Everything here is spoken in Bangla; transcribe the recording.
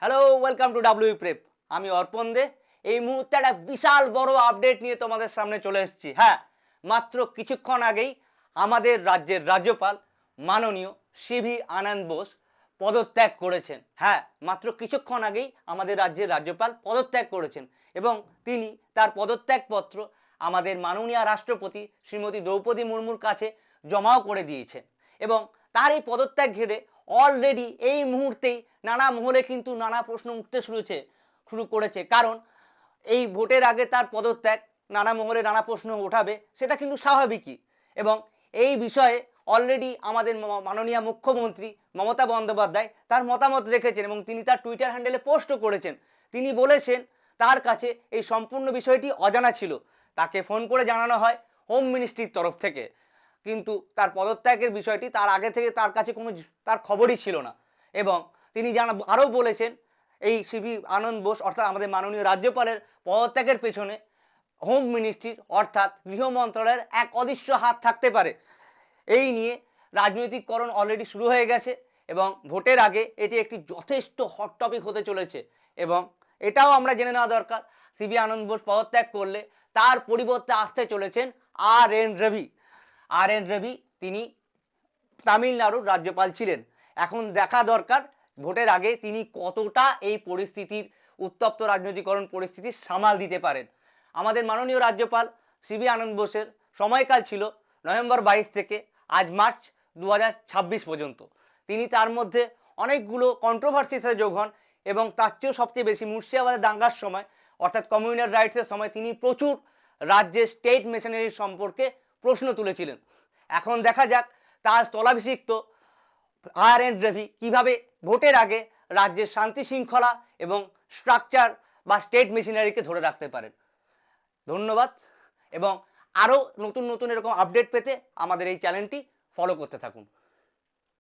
Hello, welcome to W prep. আমি অর্পণ দে। এই মুহূর্তে একটা বিশাল বড় আপডেট নিয়ে তোমাদের সামনে চলে এসেছি। হ্যাঁ, মাত্র কিছুক্ষণ আগেই আমাদের রাজ্যের রাজ্যপাল মাননীয় সিভি আনন্দ বোস পদত্যাগ করেছেন। হ্যাঁ, মাত্র কিছুক্ষণ আগেই আমাদের রাজ্যের রাজ্যপাল পদত্যাগ করেছেন এবং তিনি তার পদত্যাগপত্র আমাদের মাননীয় রাষ্ট্রপতি শ্রীমতী দ্রৌপদী মুর্মুর কাছে জমাও করে দিয়েছেন এবং তার এই পদত্যাগ ঘিরে অলরেডি এই মুহূর্তেই নানা মহলে কিন্তু নানা প্রশ্ন উঠতে শুরু করেছে। কারণ এই ভোটের আগে তার পদত্যাগ নানা মহলে নানা প্রশ্ন ওঠাবে, সেটা কিন্তু স্বাভাবিকই। এবং এই বিষয়ে অলরেডি আমাদের মাননীয় মুখ্যমন্ত্রী মমতা বন্দ্যোপাধ্যায় তার মতামত রেখেছেন এবং তিনি তার টুইটার হ্যান্ডেলে পোস্টও করেছেন। তিনি বলেছেন তার কাছে এই সম্পূর্ণ বিষয়টি অজানা ছিল, তাকে ফোন করে জানানো হয় হোম মিনিস্ট্রির তরফ থেকে, কিন্তু তার পদত্যাগের বিষয়টি তার আগে থেকে তার কাছে কোনো তার খবরই ছিল না। এবং তিনি আরও বলেছেন এই সিভি আনন্দ বোস অর্থাৎ আমাদের মাননীয় রাজ্যপালের পদত্যাগের পেছনে হোম মিনিস্ট্রির অর্থাৎ গৃহ মন্ত্রণালয়ের এক অদৃশ্য হাত থাকতে পারে। এই নিয়ে রাজনৈতিককরণ অলরেডি শুরু হয়ে গেছে এবং ভোটের আগে এটি একটি যথেষ্ট হট টপিক হতে চলেছে। এবং এটাও আমরা জেনে নেওয়া দরকার, সিভি আনন্দ বোস পদত্যাগ করলে তার পরিবর্তে আসতে চলেছেন আর এন রবি। তিনি তামিলনাড়ুর রাজ্যপাল ছিলেন। এখন দেখা দরকার ভোটের আগে তিনি কতটা এই পরিস্থিতির উত্তপ্ত রাজনৈতিকরণ পরিস্থিতি সামাল দিতে পারেন। আমাদের মাননীয় রাজ্যপাল সিভি আনন্দ বোসের সময়কাল ছিল নভেম্বর 22 থেকে আজ মার্চ 2026 পর্যন্ত। তিনি তার মধ্যে অনেকগুলো কন্ট্রোভার্সির সাথে যোগ হন এবং তার চেয়েও সবচেয়ে বেশি মুর্শিদাবাদের দাঙ্গার সময় অর্থাৎ কমিউনাল রাইটসের সময় তিনি প্রচুর রাজ্যের স্টেট মেশিনারি সম্পর্কে প্রশ্ন তুলেছিলেন। এখন দেখা যাক তার স্থলাভিষিক্ত আর এন রবি কীভাবে ভোটের আগে রাজ্যের শান্তি শৃঙ্খলা এবং স্ট্রাকচার বা স্টেট মেশিনারিকে ধরে রাখতে পারেন। ধন্যবাদ এবং আরও নতুন নতুন এরকম আপডেট পেতে আমাদের এই চ্যানেলটি ফলো করতে থাকুন।